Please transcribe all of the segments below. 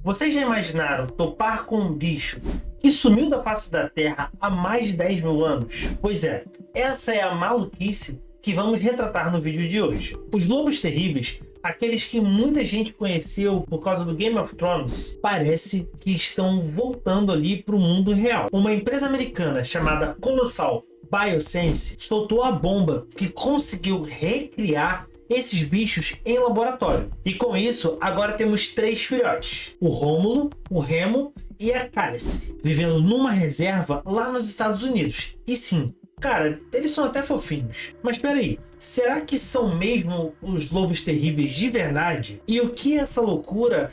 Vocês já imaginaram topar com um bicho que sumiu da face da Terra há mais de 10 mil anos? Pois é, essa é a maluquice que vamos retratar no vídeo de hoje. Os lobos terríveis, aqueles que muita gente conheceu por causa do Game of Thrones, parece que estão voltando ali para o mundo real. Uma empresa americana chamada Colossal Bioscience soltou a bomba que conseguiu recriar esses bichos em laboratório. E com isso, agora temos 3 filhotes: o Rômulo, o Remo e a Cálice, vivendo numa reserva lá nos Estados Unidos. E sim, cara, eles são até fofinhos. Mas peraí, será que são mesmo os lobos terríveis de verdade? E o que essa loucura,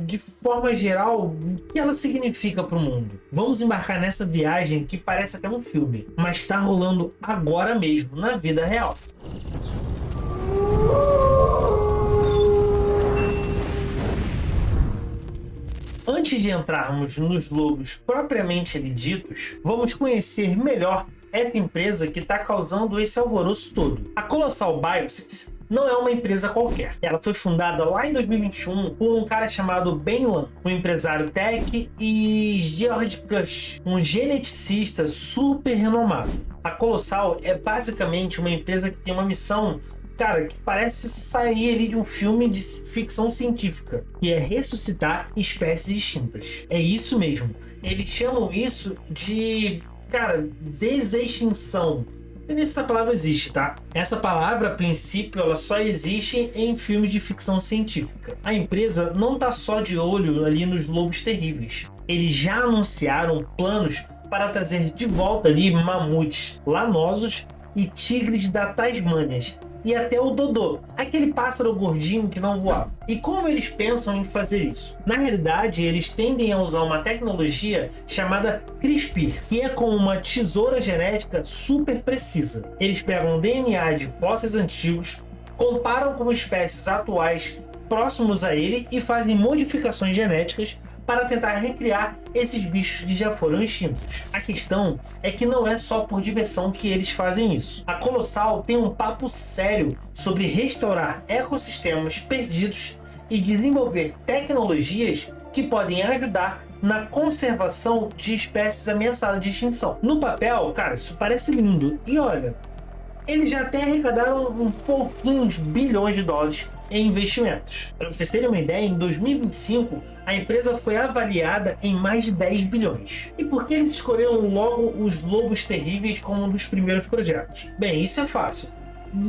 de forma geral, o que ela significa para o mundo? Vamos embarcar nessa viagem que parece até um filme, mas está rolando agora mesmo, na vida real. Antes de entrarmos nos lobos propriamente ditos, vamos conhecer melhor essa empresa que está causando esse alvoroço todo. A Colossal Bioscience não é uma empresa qualquer. Ela foi fundada lá em 2021 por um cara chamado Ben Lan, um empresário tech, e George Kush, um geneticista super renomado. A Colossal é basicamente uma empresa que tem uma missão, cara, que parece sair ali de um filme de ficção científica, que é ressuscitar espécies extintas. É isso mesmo. Eles chamam isso de, cara, desextinção. Não sei se essa palavra existe, tá? Essa palavra, a princípio, ela só existe em filmes de ficção científica. A empresa não tá só de olho ali nos lobos terríveis. Eles já anunciaram planos para trazer de volta ali mamutes lanosos e tigres da Tasmânia. E até o Dodô, aquele pássaro gordinho que não voava. E como eles pensam em fazer isso? Na realidade, eles tendem a usar uma tecnologia chamada CRISPR, que é como uma tesoura genética super precisa. Eles pegam o DNA de fósseis antigos, comparam com espécies atuais próximos a ele e fazem modificações genéticas para tentar recriar esses bichos que já foram extintos. A questão é que não é só por diversão que eles fazem isso. A Colossal tem um papo sério sobre restaurar ecossistemas perdidos e desenvolver tecnologias que podem ajudar na conservação de espécies ameaçadas de extinção. No papel, cara, isso parece lindo. E olha, eles já até arrecadaram pouquinhos bilhões de dólares em investimentos. Para vocês terem uma ideia, em 2025 a empresa foi avaliada em mais de 10 bilhões. E por que eles escolheram logo os lobos terríveis como um dos primeiros projetos? Bem, isso é fácil.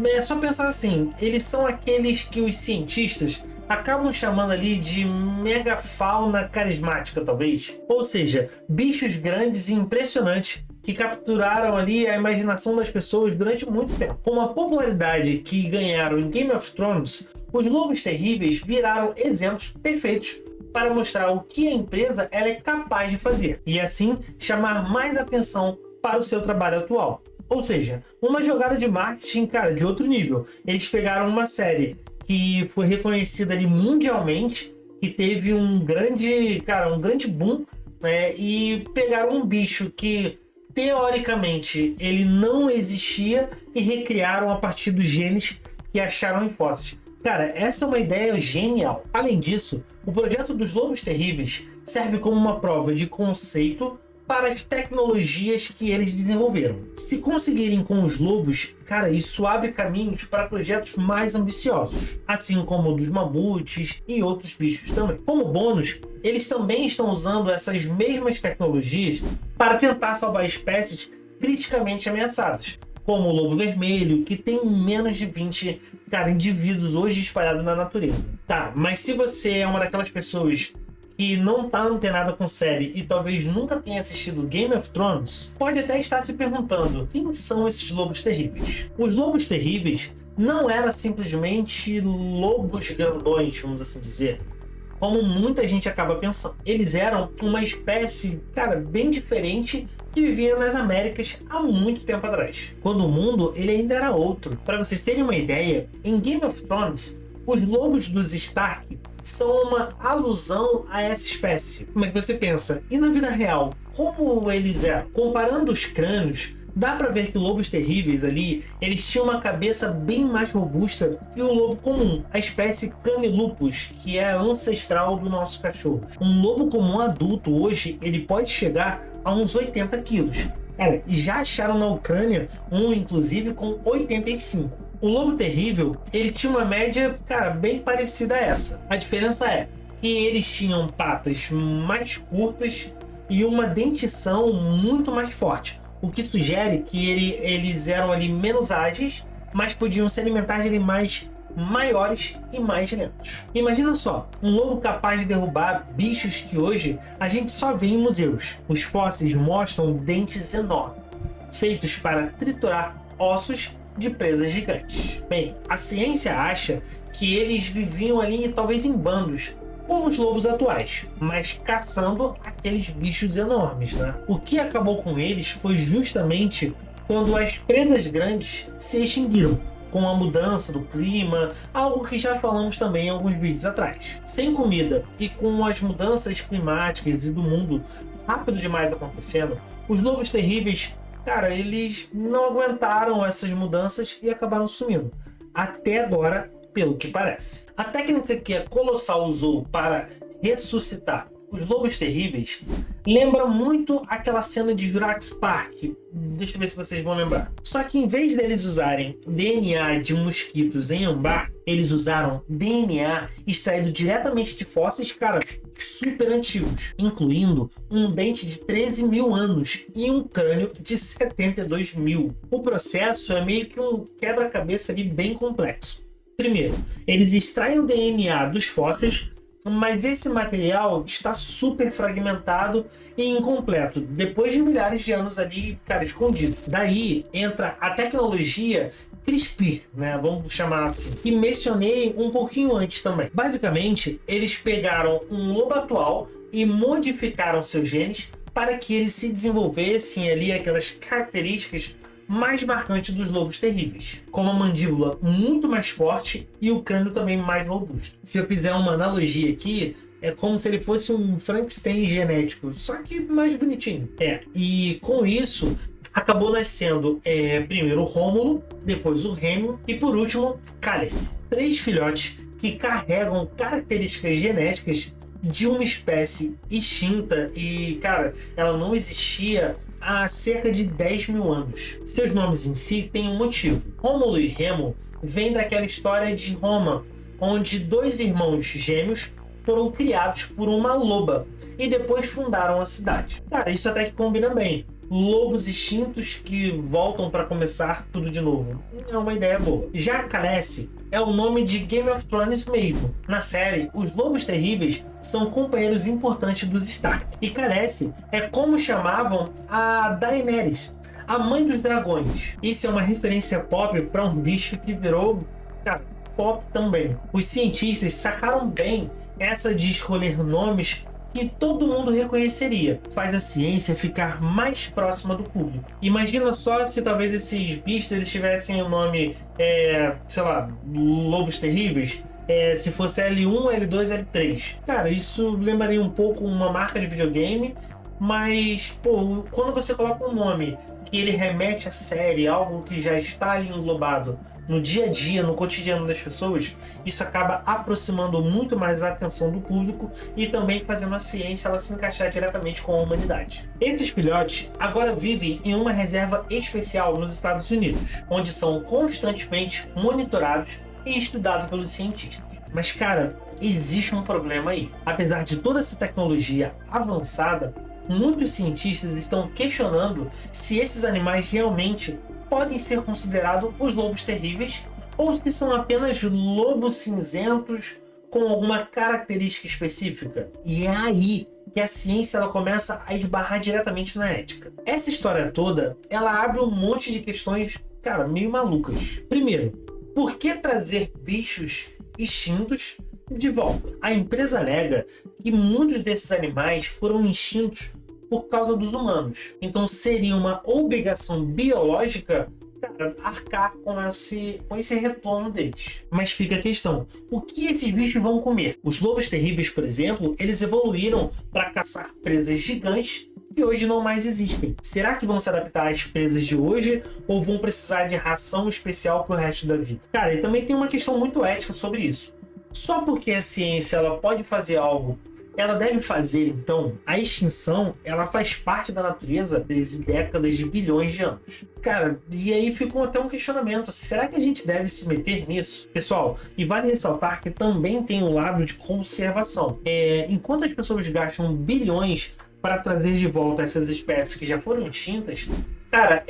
É só pensar assim, eles são aqueles que os cientistas acabam chamando ali de megafauna carismática, talvez. Ou seja, bichos grandes e impressionantes que capturaram ali a imaginação das pessoas durante muito tempo. Com a popularidade que ganharam em Game of Thrones, os lobos terríveis viraram exemplos perfeitos para mostrar o que a empresa ela é capaz de fazer e assim chamar mais atenção para o seu trabalho atual. Ou seja, uma jogada de marketing, cara, de outro nível. Eles pegaram uma série que foi reconhecida ali mundialmente, que teve um grande boom, né? E pegaram um bicho que teoricamente ele não existia e recriaram a partir dos genes que acharam em fósseis. Cara, essa é uma ideia genial. Além disso, o projeto dos lobos terríveis serve como uma prova de conceito para as tecnologias que eles desenvolveram. Se conseguirem com os lobos, cara, isso abre caminhos para projetos mais ambiciosos, assim como o dos mamutes e outros bichos também. Como bônus, eles também estão usando essas mesmas tecnologias para tentar salvar espécies criticamente ameaçadas, como o lobo vermelho, que tem menos de 20 indivíduos hoje espalhados na natureza. Tá, mas se você é uma daquelas pessoas que não tá antenada com série e talvez nunca tenha assistido Game of Thrones, pode até estar se perguntando quem são esses lobos terríveis. Os lobos terríveis não eram simplesmente lobos grandões, vamos assim dizer, como muita gente acaba pensando. Eles eram uma espécie, cara, bem diferente que vivia nas Américas há muito tempo atrás, quando o mundo ele ainda era outro. Para vocês terem uma ideia, em Game of Thrones, os lobos dos Stark são uma alusão a essa espécie. Mas você pensa, e na vida real, como eles eram? Comparando os crânios, Dá pra ver que lobos terríveis ali, eles tinham uma cabeça bem mais robusta que o lobo comum, a espécie Camellopus, que é ancestral do nosso cachorro. Um lobo comum adulto hoje, ele pode chegar a uns 80 quilos. Cara, já acharam na Ucrânia um, inclusive, com 85. O lobo terrível, ele tinha uma média, cara, bem parecida a essa. A diferença é que eles tinham patas mais curtas e uma dentição muito mais forte, o que sugere que eles eram ali menos ágeis, mas podiam se alimentar de animais maiores e mais lentos. Imagina só, um lobo capaz de derrubar bichos que hoje a gente só vê em museus. Os fósseis mostram dentes enormes, feitos para triturar ossos de presas gigantes. Bem, a ciência acha que eles viviam ali talvez em bandos, como os lobos atuais, mas caçando aqueles bichos enormes, né? O que acabou com eles foi justamente quando as presas grandes se extinguiram, com a mudança do clima, algo que já falamos também em alguns vídeos atrás. Sem comida e com as mudanças climáticas e do mundo rápido demais acontecendo, os lobos terríveis, cara, eles não aguentaram essas mudanças e acabaram sumindo. Até agora, pelo que parece. A técnica que a Colossal usou para ressuscitar os lobos terríveis lembra muito aquela cena de Jurassic Park. Deixa eu ver se vocês vão lembrar. Só que em vez deles usarem DNA de mosquitos em ambar, eles usaram DNA extraído diretamente de fósseis, cara, super antigos, incluindo um dente de 13 mil anos e um crânio de 72 mil. O processo é meio que um quebra-cabeça ali bem complexo. Primeiro, eles extraem o DNA dos fósseis, mas esse material está super fragmentado e incompleto, depois de milhares de anos ali, cara, escondido. Daí entra a tecnologia CRISPR, né? Vamos chamar assim, que mencionei um pouquinho antes também. Basicamente, eles pegaram um lobo atual e modificaram seus genes para que eles se desenvolvessem ali aquelas características mais marcante dos lobos terríveis, com uma mandíbula muito mais forte e o crânio também mais robusto. Se eu fizer uma analogia aqui, é como se ele fosse um Frankenstein genético, só que mais bonitinho. E com isso acabou nascendo primeiro o Rômulo, depois o Remo e por último Cálice. 3 filhotes que carregam características genéticas de uma espécie extinta e, cara, ela não existia há cerca de 10 mil anos. Seus nomes em si têm um motivo. Rômulo e Remo vêm daquela história de Roma, onde 2 irmãos gêmeos foram criados por uma loba e depois fundaram a cidade. Cara, isso até que combina bem. Lobos extintos que voltam para começar tudo de novo. É uma ideia boa. Já Khaleesi é o nome de Game of Thrones mesmo. Na série, os lobos terríveis são companheiros importantes dos Stark. E Khaleesi é como chamavam a Daenerys, a mãe dos dragões. Isso é uma referência pop para um bicho que virou, cara, pop também. Os cientistas sacaram bem essa de escolher nomes que todo mundo reconheceria. Faz a ciência ficar mais próxima do público. Imagina só se talvez esses bichos eles tivessem o nome, sei lá, lobos terríveis, se fosse L1, L2, L3. Cara, isso lembraria um pouco uma marca de videogame, mas, pô, quando você coloca um nome que ele remete à série, algo que já está ali englobado no dia a dia, no cotidiano das pessoas, isso acaba aproximando muito mais a atenção do público e também fazendo a ciência ela se encaixar diretamente com a humanidade. Esses filhotes agora vivem em uma reserva especial nos Estados Unidos, onde são constantemente monitorados e estudados pelos cientistas. Mas, cara, existe um problema aí. Apesar de toda essa tecnologia avançada, muitos cientistas estão questionando se esses animais realmente podem ser considerados os lobos terríveis ou se são apenas lobos cinzentos com alguma característica específica. E é aí que a ciência ela começa a esbarrar diretamente na ética. Essa história toda, ela abre um monte de questões, cara, meio malucas. Primeiro, por que trazer bichos extintos de volta? A empresa alega que muitos desses animais foram extintos por causa dos humanos. Então seria uma obrigação biológica, cara, arcar com esse retorno deles. Mas fica a questão, o que esses bichos vão comer? Os lobos terríveis, por exemplo, eles evoluíram para caçar presas gigantes que que hoje não mais existem. Será que vão se adaptar às presas de hoje ou vão precisar de ração especial pro resto da vida? Cara, e também tem uma questão muito ética sobre isso. Só porque a ciência ela pode fazer algo, ela deve fazer, então? A extinção, ela faz parte da natureza desde décadas de bilhões de anos. Cara, e aí ficou até um questionamento. Será que a gente deve se meter nisso? Pessoal, e vale ressaltar que também tem um lado de conservação. Enquanto as pessoas gastam bilhões para trazer de volta essas espécies que já foram extintas, cara,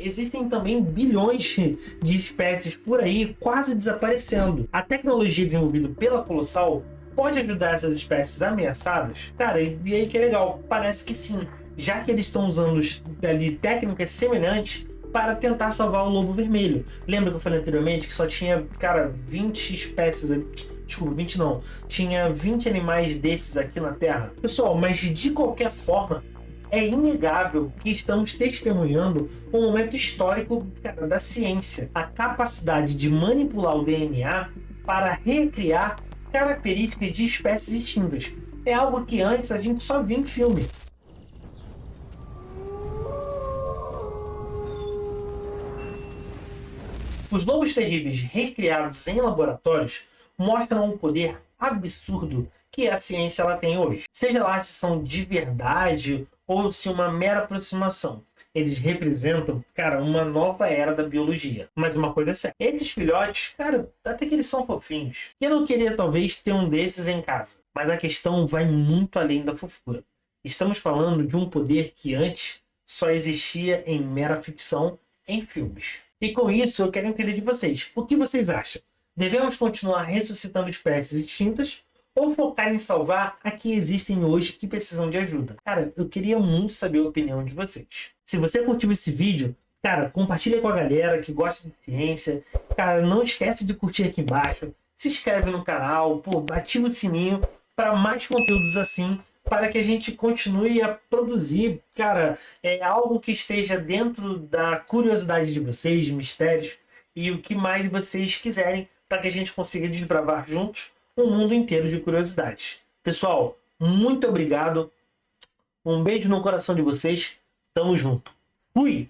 existem também bilhões de espécies por aí quase desaparecendo. A tecnologia desenvolvida pela Colossal pode ajudar essas espécies ameaçadas? Cara, e aí que é legal, parece que sim, já que eles estão usando ali técnicas semelhantes para tentar salvar o lobo vermelho. Lembra que eu falei anteriormente que só tinha, cara, 20 espécies, desculpa, 20 não, tinha 20 animais desses aqui na Terra? Pessoal, mas de qualquer forma, é inegável que estamos testemunhando um momento histórico, cara, da ciência. A capacidade de manipular o DNA para recriar características de espécies extintas. É algo que antes a gente só via em filme. Os lobos terríveis recriados em laboratórios mostram um poder absurdo que a ciência ela tem hoje. Seja lá se são de verdade ou se uma mera aproximação. Eles representam, cara, uma nova era da biologia. Mas uma coisa é certa. Esses filhotes, cara, até que eles são fofinhos. Eu não queria, talvez, ter um desses em casa. Mas a questão vai muito além da fofura. Estamos falando de um poder que antes só existia em mera ficção em filmes. E com isso, eu quero entender de vocês. O que vocês acham? Devemos continuar ressuscitando espécies extintas ou focar em salvar a que existem hoje que precisam de ajuda? Cara, eu queria muito saber a opinião de vocês. Se você curtiu esse vídeo, cara, compartilha com a galera que gosta de ciência. Cara, não esquece de curtir aqui embaixo. Se inscreve no canal, pô, ativa o sininho para mais conteúdos assim, para que a gente continue a produzir, cara, algo que esteja dentro da curiosidade de vocês, mistérios e o que mais vocês quiserem, para que a gente consiga desbravar juntos um mundo inteiro de curiosidades. Pessoal, muito obrigado. Um beijo no coração de vocês. Tamo junto. Fui!